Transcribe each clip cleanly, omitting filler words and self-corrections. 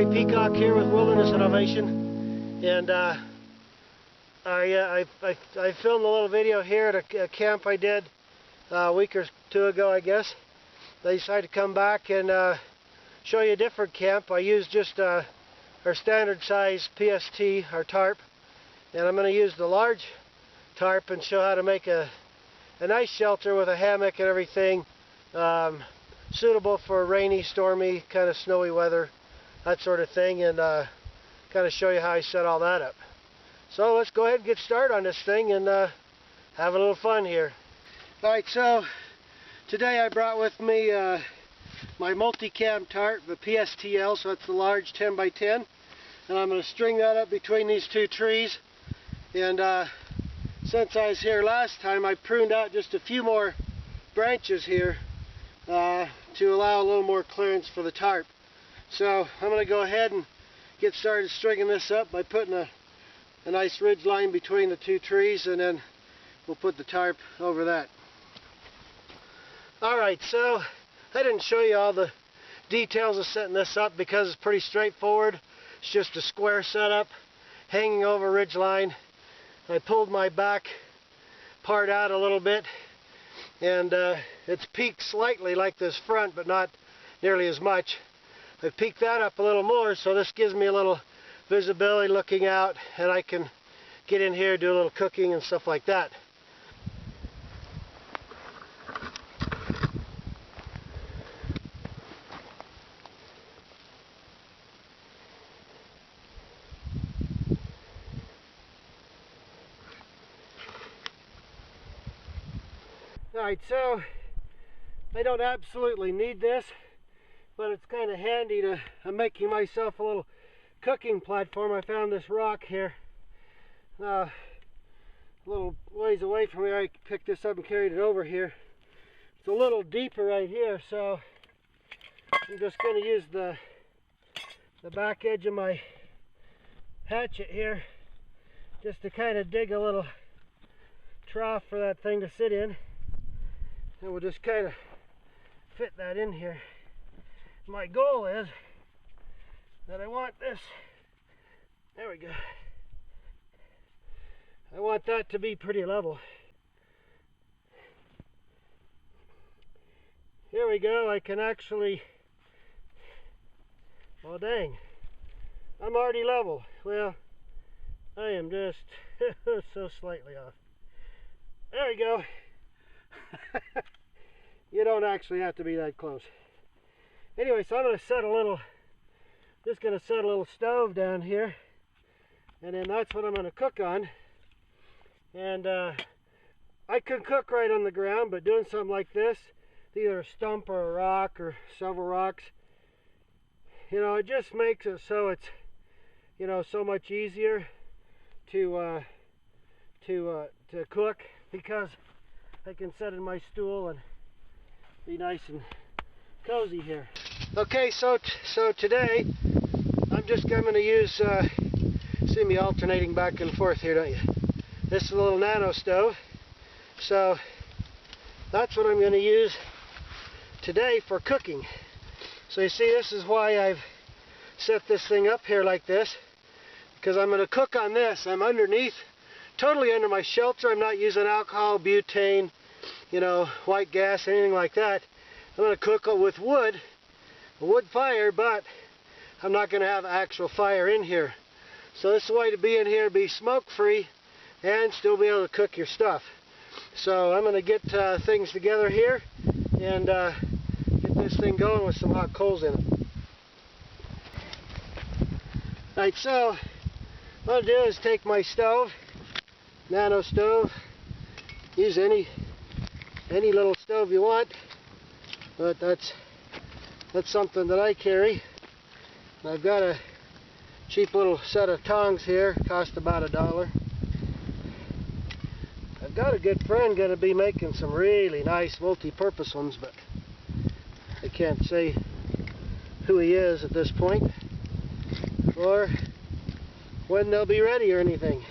Peacock here with Wilderness Innovation, and I filmed a little video here at a camp I did a week or two ago, I guess. I decided to come back and show you a different camp. I used just our standard size PST, our tarp, and I'm going to use the large tarp and show how to make a nice shelter with a hammock and everything, suitable for rainy, stormy, kind of snowy weather, that sort of thing, and kind of show you how I set all that up. So let's go ahead and get started on this thing and have a little fun here. Alright, so today I brought with me my multi-cam tarp, the PSTL, so it's the large 10 by 10, and I'm going to string that up between these two trees. And since I was here last time, I pruned out just a few more branches here to allow a little more clearance for the tarp. So I'm going to go ahead and get started stringing this up by putting a nice ridge line between the two trees, and then we'll put the tarp over that. Alright, so I didn't show you all the details of setting this up because it's pretty straightforward. It's just a square setup hanging over a ridge line. I pulled my back part out a little bit, and it's peaked slightly like this front, but not nearly as much. I've peaked that up a little more, so this gives me a little visibility looking out, and I can get in here, do a little cooking and stuff like that. Alright, so I don't absolutely need this, but it's kind of handy to I'm making myself a little cooking platform. I found this rock here a little ways away from here. I picked this up and carried it over here. It's a little deeper right here, so I'm just going to use the back edge of my hatchet here just to kind of dig a little trough for that thing to sit in, and we'll just kind of fit that in here. My goal is that I want this, there we go, I want that to be pretty level. Here we go. I can actually, oh dang, I'm already level. Well, I am just so slightly off. There we go. You don't actually have to be that close. Anyway, so I'm going to set a little, just going to set a little stove down here, and then that's what I'm going to cook on. And I could cook right on the ground, but doing something like this, either a stump or a rock or several rocks, you know, it just makes it so it's, you know, so much easier to cook, because I can sit in my stool and be nice and cozy here. Okay, so today I'm going to use, see me alternating back and forth here, don't you? This is a little nano stove, so that's what I'm going to use today for cooking. So you see, this is why I've set this thing up here like this, because I'm going to cook on this. I'm underneath, totally under my shelter. I'm not using alcohol, butane, you know, white gas, anything like that. I'm going to cook with wood, a wood fire, but I'm not going to have actual fire in here. So this is the way to be in here, be smoke free and still be able to cook your stuff. So I'm going to get things together here and get this thing going with some hot coals in it. Alright, so what I'll do is take my stove, nano stove, use any little stove you want, but that's something that I carry. I've got a cheap little set of tongs here, cost about $1. I've got a good friend going to be making some really nice multi-purpose ones, but I can't say who he is at this point or when they'll be ready or anything,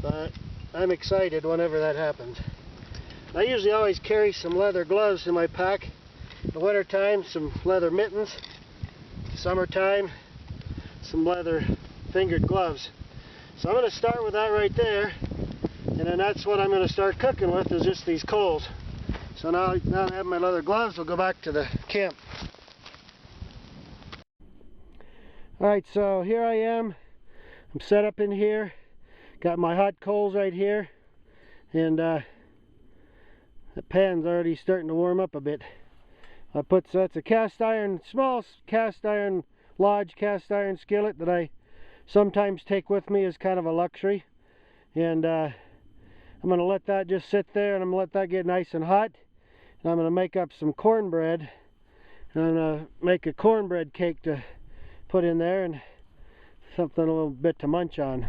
but I'm excited whenever that happens. I usually always carry some leather gloves in my pack. In the winter time, some leather mittens. Summertime, some leather fingered gloves. So I'm going to start with that right there, and then that's what I'm going to start cooking with, is just these coals. So now I have my leather gloves, we'll go back to the camp. Alright, so here I am. I'm set up in here. Got my hot coals right here. And the pan's already starting to warm up a bit. So it's a cast iron, small cast iron, lodge cast iron skillet that I sometimes take with me as kind of a luxury. And I'm going to let that just sit there, and I'm going to let that get nice and hot. And I'm going to make up some cornbread. And I'm going to make a cornbread cake to put in there, and something a little bit to munch on.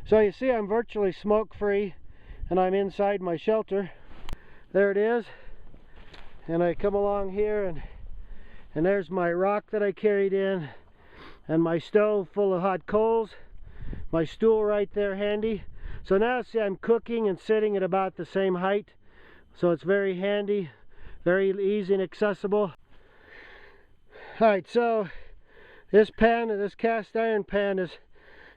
So you see, I'm virtually smoke free, and I'm inside my shelter. There it is. And I come along here, and there's my rock that I carried in, and my stove full of hot coals, my stool right there handy. So now see, I'm cooking and sitting at about the same height, so it's very handy, very easy and accessible. Alright, so this pan, this cast iron pan, is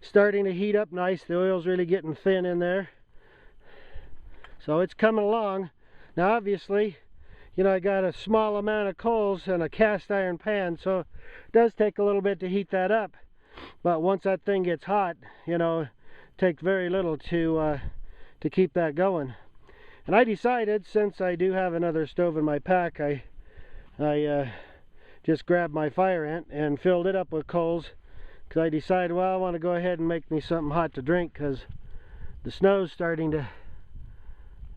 starting to heat up nice. The oil's really getting thin in there. So it's coming along. Now obviously, you know, I got a small amount of coals and a cast iron pan, so it does take a little bit to heat that up. But once that thing gets hot, you know, it takes very little to keep that going. And I decided, since I do have another stove in my pack, I just grabbed my fire ant and filled it up with coals, because I decided, well, I want to go ahead and make me something hot to drink, because the snow's starting to,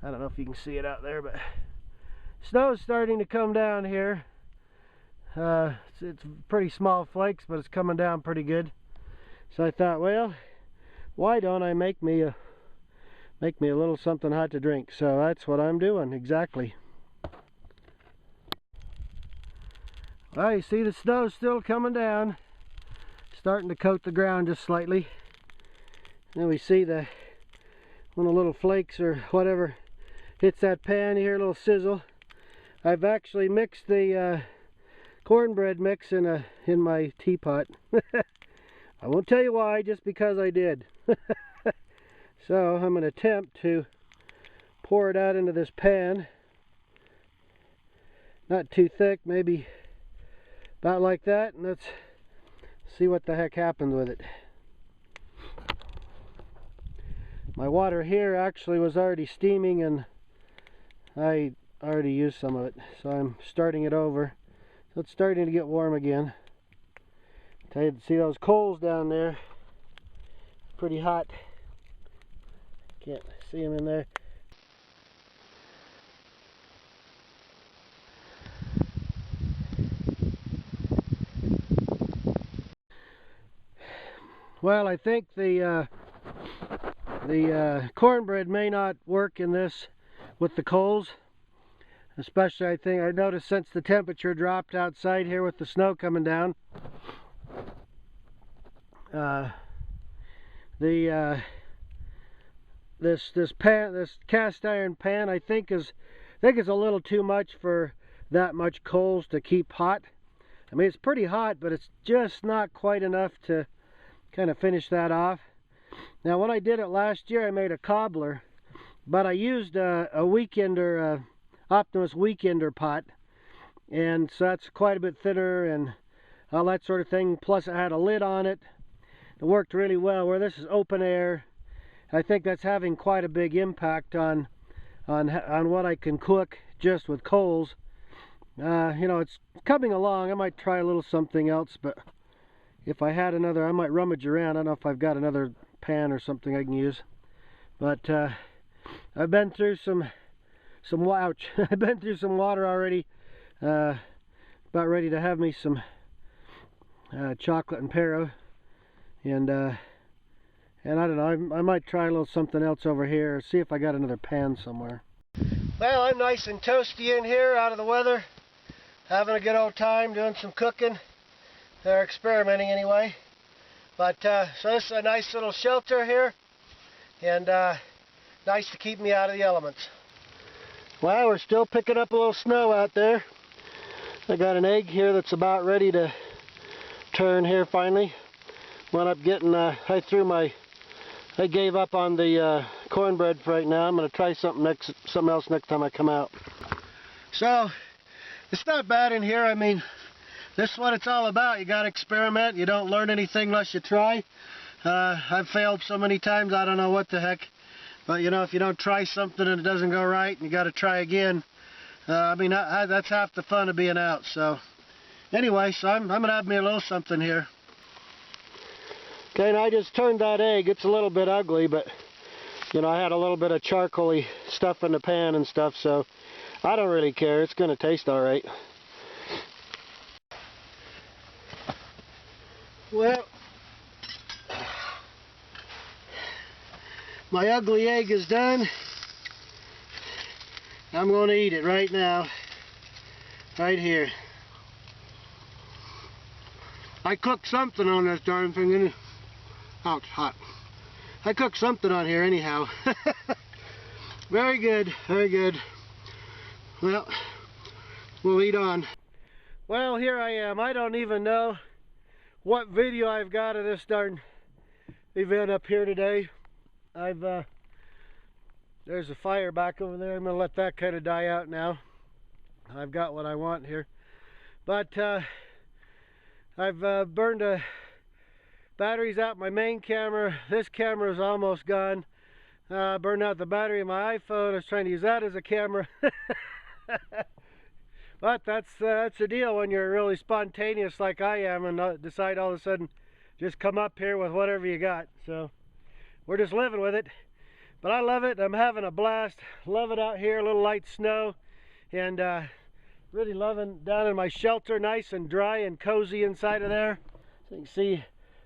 I don't know if you can see it out there, but snow's starting to come down here. It's pretty small flakes, but it's coming down pretty good. So I thought, well, why don't I make me a little something hot to drink? So that's what I'm doing, exactly. Well, you see the snow's still coming down, starting to coat the ground just slightly. And we see when the little flakes or whatever hits that pan, you hear a little sizzle. I've actually mixed the cornbread mix in my teapot. I won't tell you why, just because I did. So I'm going to attempt to pour it out into this pan. Not too thick, maybe about like that, and let's see what the heck happens with it. My water here actually was already steaming, and I already used some of it, so I'm starting it over. So it's starting to get warm again. Tell you, see those coals down there, pretty hot. Can't see them in there. Well, I think the cornbread may not work in this with the coals. Especially, I noticed since the temperature dropped outside here with the snow coming down, this cast iron pan, I think it's a little too much for that much coals to keep hot. I mean, it's pretty hot, but it's just not quite enough to kind of finish that off. Now, when I did it last year, I made a cobbler, but I used a weekender, Optimist weekender pot, and so that's quite a bit thinner and all that sort of thing. Plus, it had a lid on it. It worked really well. Where this is open air, I think that's having quite a big impact on what I can cook just with coals. You know, it's coming along. I might try a little something else, but if I had another, I might rummage around. I don't know if I've got another pan or something I can use. But I've been through some ouch. I've been through some water already. About ready to have me some chocolate and Pero, and I don't know. I might try a little something else over here. See if I got another pan somewhere. Well, I'm nice and toasty in here, out of the weather, having a good old time doing some cooking. They're experimenting anyway. But so this is a nice little shelter here, and nice to keep me out of the elements. Well, we're still picking up a little snow out there. I got an egg here that's about ready to turn here finally. wound up getting, I gave up on the cornbread for right now. I'm going to try something else next time I come out. So, it's not bad in here. I mean, this is what it's all about. You got to experiment. You don't learn anything unless you try. I've failed so many times, I don't know what the heck. But, you know, if you don't try something and it doesn't go right, and you got to try again, I mean, that's half the fun of being out. So, anyway, so I'm going to have me a little something here. Okay, and I just turned that egg. It's a little bit ugly, but, you know, I had a little bit of charcoaly stuff in the pan and stuff, so I don't really care. It's going to taste all right. Well, my ugly egg is done. I'm going to eat it right now. Right here. I cooked something on this darn thing, didn't I? Oh, it's hot. I cooked something on here anyhow. Very good, very good. Well, we'll eat on. Well, here I am. I don't even know what video I've got of this darn event up here today. There's a fire back over there. I'm going to let that kind of die out now. I've got what I want here. But I've burned batteries out my main camera. This camera is almost gone. Burned out the battery of my iPhone. I was trying to use that as a camera. But that's the deal when you're really spontaneous like I am and decide all of a sudden just come up here with whatever you got. So we're just living with it. But I love it. I'm having a blast. Love it out here. A little light snow. And really loving down in my shelter. Nice and dry and cozy inside of there. So you can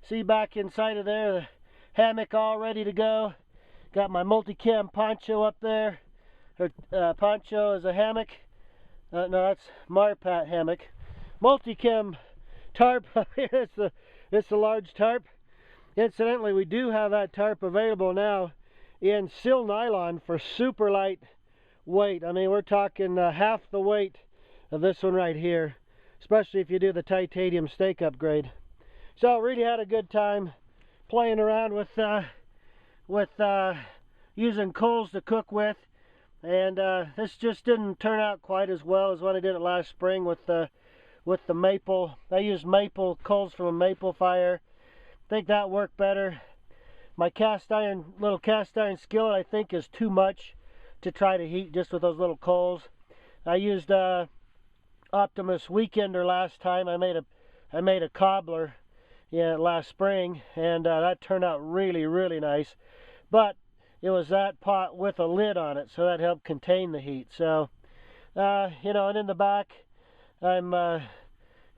see back inside of there, the hammock all ready to go. Got my multicam poncho up there. Poncho is a hammock. No, that's Marpat hammock. Multicam tarp. It's the large tarp. Incidentally, we do have that tarp available now in sil nylon for super light weight. I mean, we're talking half the weight of this one right here, especially if you do the titanium stake upgrade. So really had a good time playing around with using coals to cook with, and this just didn't turn out quite as well as when I did it last spring with the maple. I used maple coals from a maple fire. I think that worked better. My little cast iron skillet, I think, is too much to try to heat just with those little coals. I used Optimus Weekender last time. I made a cobbler. Yeah, last spring, and that turned out really, really nice. But it was that pot with a lid on it, so that helped contain the heat. So, you know, and in the back, I'm,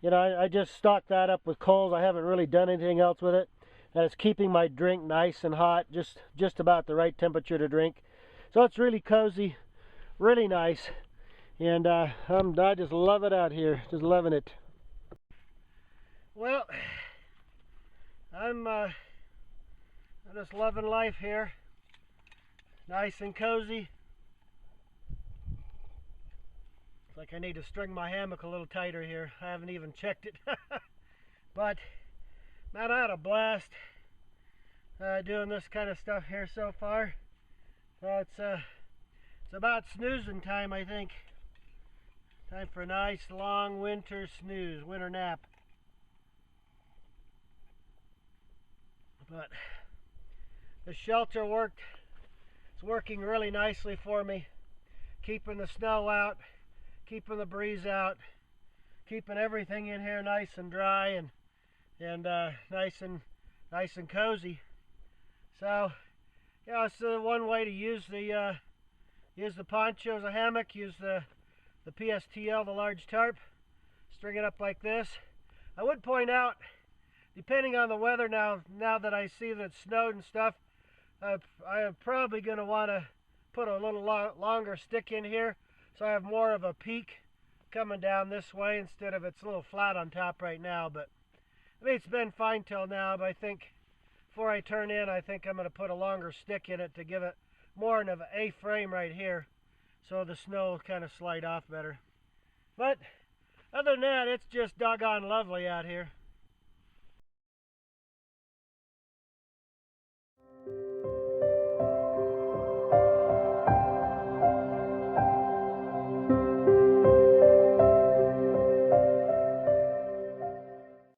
you know, I just stocked that up with coals. I haven't really done anything else with it, and it's keeping my drink nice and hot, just about the right temperature to drink. So it's really cozy, really nice, and I just love it out here. Just loving it. Well, I'm just loving life here. Nice and cozy. It's like I need to string my hammock a little tighter here. I haven't even checked it. But, man, I had a blast doing this kind of stuff here so far. It's about snoozing time, I think. Time for a nice long winter snooze, winter nap. But the shelter worked. It's working really nicely for me. Keeping the snow out, keeping the breeze out, keeping everything in here nice and dry and nice and cozy. So, yeah, it's one way to use the poncho as a hammock. Use the PSTL, the large tarp. String it up like this. I would point out, depending on the weather now that I see that it's snowed and stuff, I am probably going to want to put a little longer stick in here so I have more of a peak coming down this way instead of it's a little flat on top right now. But I mean, it's been fine till now, but I think before I turn in, I think I'm going to put a longer stick in it to give it more of an A-frame right here so the snow will kind of slide off better. But other than that, it's just doggone lovely out here.